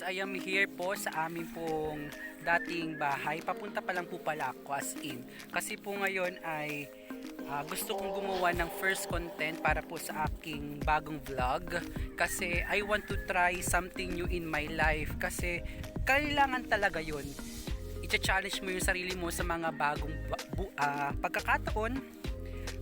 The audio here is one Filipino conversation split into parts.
guys, I am here po sa amin pong dating bahay. Papunta pa lang po pala ako as in. Kasi po ngayon ay gusto kong gumawa ng first content para po sa aking bagong vlog. Kasi I want to try something new in my life. Kasi kailangan talaga yun. I-challenge mo yung sarili mo sa mga bagong pagkakataon,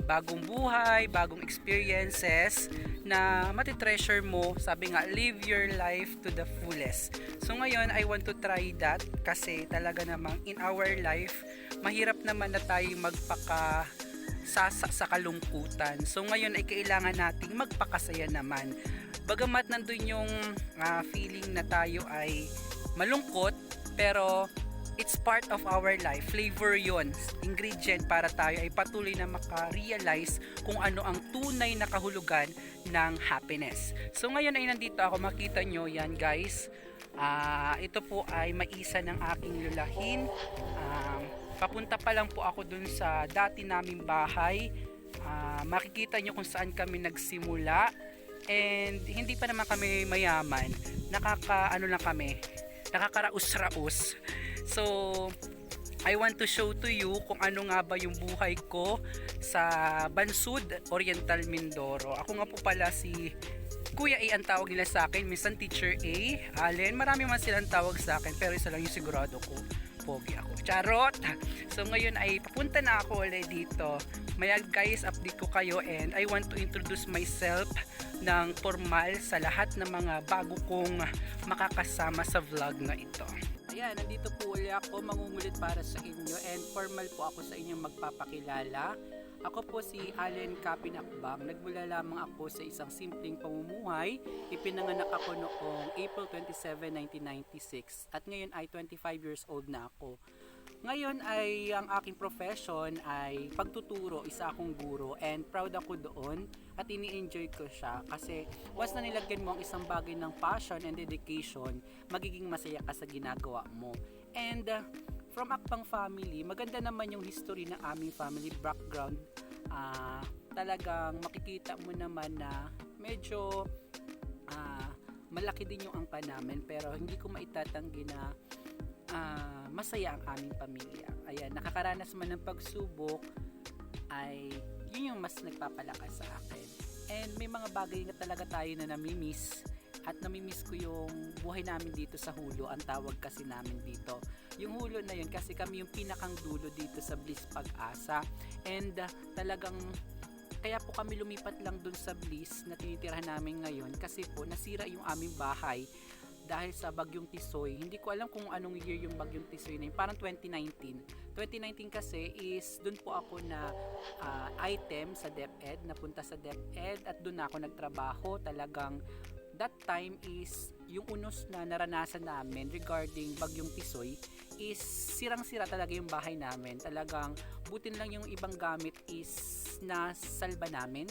bagong buhay, bagong experiences na matitreasure mo. Sabi nga, live your life to the fullest. So ngayon, I want to try that kasi talaga namang in our life, mahirap naman na tayo magpakasasa sa kalungkutan. So ngayon ay kailangan nating magpakasaya naman. Bagamat nandun yung feeling na tayo ay malungkot, pero it's part of our life. Flavor yon, ingredient para tayo ay patuloy na maka-realize kung ano ang tunay na kahulugan ng happiness. So ngayon ay nandito ako, makita nyo yan guys. Ito po ay maisa ng aking lulahin. Papunta pa lang po ako dun sa dati naming bahay. Makikita nyo kung saan kami nagsimula. And hindi pa naman kami mayaman. Nakakaraus-raus. So, I want to show to you kung ano nga ba yung buhay ko sa Bansud, Oriental Mindoro. Ako nga po pala si Kuya A ang tawag nila sa akin, minsan Teacher A, Allen. Marami man silang tawag sa akin, pero isa lang yung sigurado ko, pogi ako. Charot! So ngayon ay papunta na ako ulit dito. Maya guys, update ko kayo and I want to introduce myself ng formal sa lahat ng mga bago kong makakasama sa vlog na ito. Ayan, nandito po ulit ako, mangungulit para sa inyo and formal po ako sa inyong magpapakilala. Ako po si Allen Capin Akbang. Nagmula lamang ako sa isang simpleng pamumuhay. Ipinanganak ako noong April 27, 1996 at ngayon ay 25 years old na ako. Ngayon ay ang aking profession ay pagtuturo, isa akong guro and proud ako doon at ini-enjoy ko siya kasi once na nilagyan mo ang isang bagay ng passion and dedication, magiging masaya ka sa ginagawa mo. And from Akbang family, maganda naman yung history ng aming family background. Talagang makikita mo naman na medyo malaki din yung angka namin pero hindi ko maitatanggi na masaya ang aming pamilya. Ayan, nakakaranas man ng pagsubok ay yun yung mas nagpapalakas sa akin. And may mga bagay na talaga tayo na namimiss at namimiss ko yung buhay namin dito sa Hulo, ang tawag kasi namin dito. Yung Hulo na yun kasi kami yung pinakang dulo dito sa Bliss Pag-asa and talagang kaya po kami lumipat lang dun sa Bliss na tinitirahan namin ngayon kasi po nasira yung aming bahay dahil sa Bagyong Tisoy. Hindi ko alam kung anong year yung Bagyong Tisoy na yun. Parang 2019. 2019 kasi is dun po ako na item sa DepEd, napunta sa DepEd at dun ako nagtrabaho. Talagang that time is yung unos na naranasan namin regarding Bagyong Tisoy is sirang-sira talaga yung bahay namin. Talagang butin lang yung ibang gamit is na salba namin.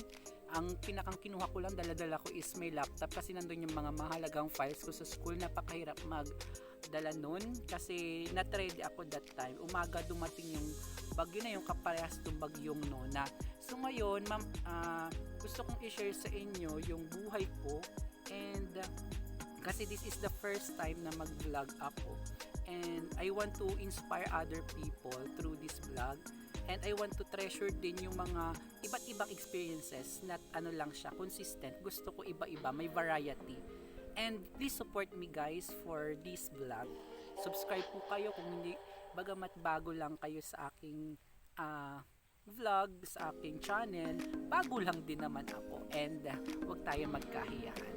Ang pinakang kinuha ko lang, dala-dala ko is may laptop kasi nandun yung mga mahalagang files ko sa school. Napakahirap magdala nun kasi not-ready ako that time. Umaga dumating yung bagyo na yung kaparehas ng bagyong Nona. So ngayon, ma'am, gusto kong i-share sa inyo yung buhay ko and kasi this is the first time na mag-vlog ako and I want to inspire other people through this vlog. And I want to treasure din yung mga iba't ibang experiences na ano lang siya, consistent. Gusto ko iba-iba, may variety. And please support me guys for this vlog. Subscribe po kayo kung hindi, bagamat bago lang kayo sa aking vlog, sa aking channel. Bago lang din naman ako. And huwag tayo magkahiyaan.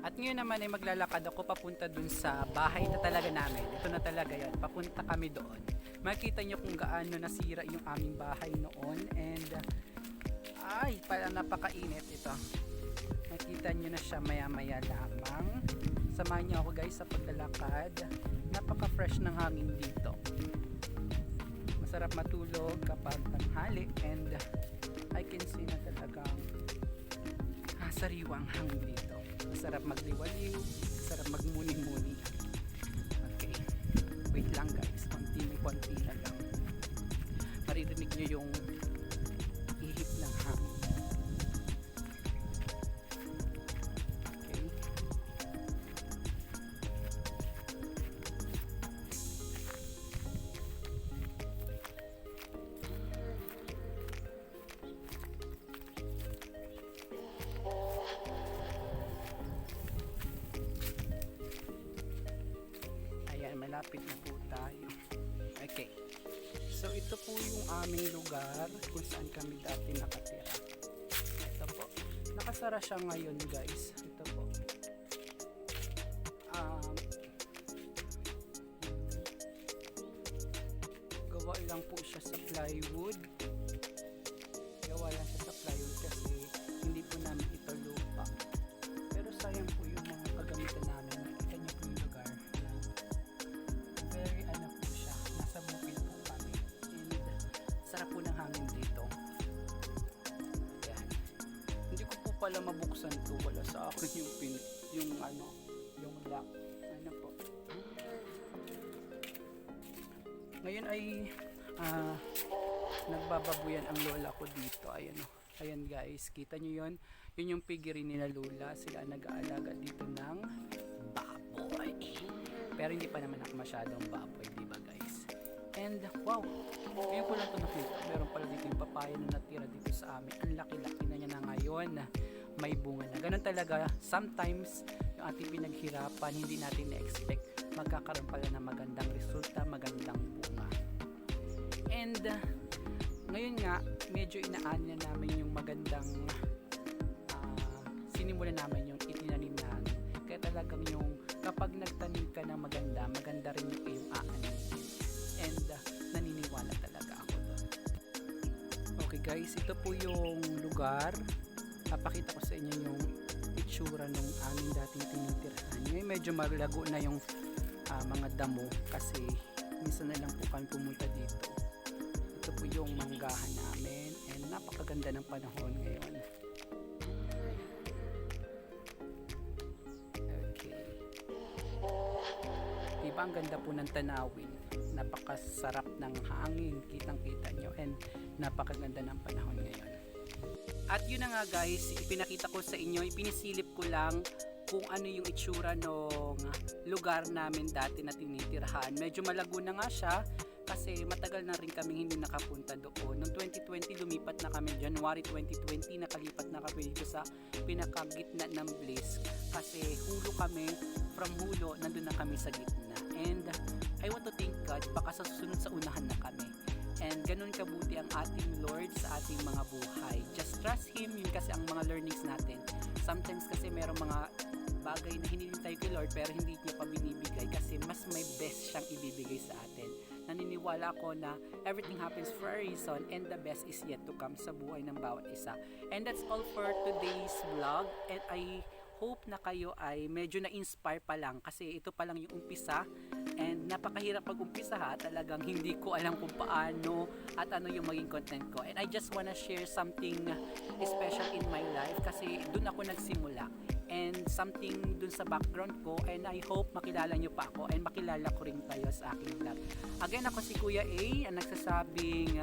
At ngayon naman ay maglalakad ako papunta dun sa bahay na talaga namin. Ito na talaga yan. Papunta kami doon. Makita nyo kung gaano nasira yung aming bahay noon. And ay, parang napakainit ito. Makita nyo na siya maya-maya lamang. Samahan nyo ako guys sa paglalakad. Napaka-fresh ng hangin dito. Masarap matulog kapag tanghali. And I can see na talagang sariwang hangin dito. Masarap magliwaliw, masarap magmuni-muni. Okay, wait lang guys, konti na lang. Maririnig nyo yung ihip ng hangin. Okay. ito po yung aming lugar kung saan kami dati nakatira. Ito po. Nakasara siya ngayon guys. Ito po. Gawa lang po siya sa plywood. Gawa lang siya sa plywood kasi hindi po namin ito lupa. Pero sayang po yung mga kagamitan namin. Nakita niyo po yung lugar. Very ano po siya. Nasa bukid po kami. And sarap po ng hangin dito. Ayan. Hindi ko po pala mabuksan to. Wala sa akin yung lock. Ano po. Ngayon ay nagbababuyan ang lola ko dito. Ayan o. Ayan guys, kita nyo yun? Yun yung piggery nila lola. Sila nag-aalaga dito ng baboy. Pero hindi pa naman ako masyadong baboy, diba guys? And wow, ngayon ko lang ito nakita. Meron pala dito yung papaya na natira dito sa amin. Ang laki-laki na niya na ngayon. May bunga na. Ganun talaga. Sometimes, yung ating pinaghirapan, hindi natin na-expect. Magkakaroon pala ng magandang resulta, magandang bunga. And ngayon nga, medyo inaanya namin yung magandang sinimulan namin yung itinanim namin. Kaya talagang yung kapag nagtanim ka ng maganda, maganda rin yung iyong aanin. And naniniwala talaga ako doon. Okay guys, ito po yung lugar. Papakita ko sa inyo yung itsura ng aming dating tinitirahan. Ngayon medyo malago na yung mga damo kasi minsan na lang po kami pumunta dito. Ito po yung manggahan namin and napakaganda ng panahon ngayon. Okay. Diba ang ganda po ng tanawin? Napakasarap ng hangin, kitang-kita nyo, and napakaganda ng panahon ngayon. At yun na nga guys, ipinakita ko sa inyo, ipinisilip ko lang kung ano yung itsura ng lugar namin dati na tinitirahan. Medyo malago na nga siya kasi matagal na rin kami hindi nakapunta doon. Noong 2020 lumipat na kami, January 2020 nakalipat na kami dito sa pinakagitna ng Bliss kasi hulo kami, from hulo nandun na kami sa gitna. And I want to thank God, baka sa susunod sa unahan na kami. And ganun kabuti ang ating Lord sa ating mga buhay. Just trust Him, yun kasi ang mga learnings natin. Sometimes kasi merong mga bagay na hinihintay kay Lord pero hindi niya pa binibigay kasi mas may best siyang ibibigay sa atin. Naniniwala ako na everything happens for a reason and the best is yet to come sa buhay ng bawat isa. And that's all for today's vlog, and I hope na kayo ay medyo na-inspire pa lang kasi ito pa lang yung umpisa and napakahirap mag-umpisa ha. Talagang hindi ko alam kung paano at ano yung maging content ko, and I just wanna share something special in my life kasi dun ako nagsimula and something dun sa background ko, and I hope makilala nyo pa ako and makilala ko rin kayo sa aking vlog. Again, ako si Kuya A, ang nagsasabing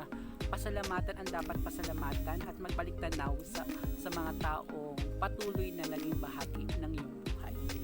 pasalamatan ang dapat pasalamatan at magbalik tanaw sa mga taong patuloy na naging bahagi ng iyong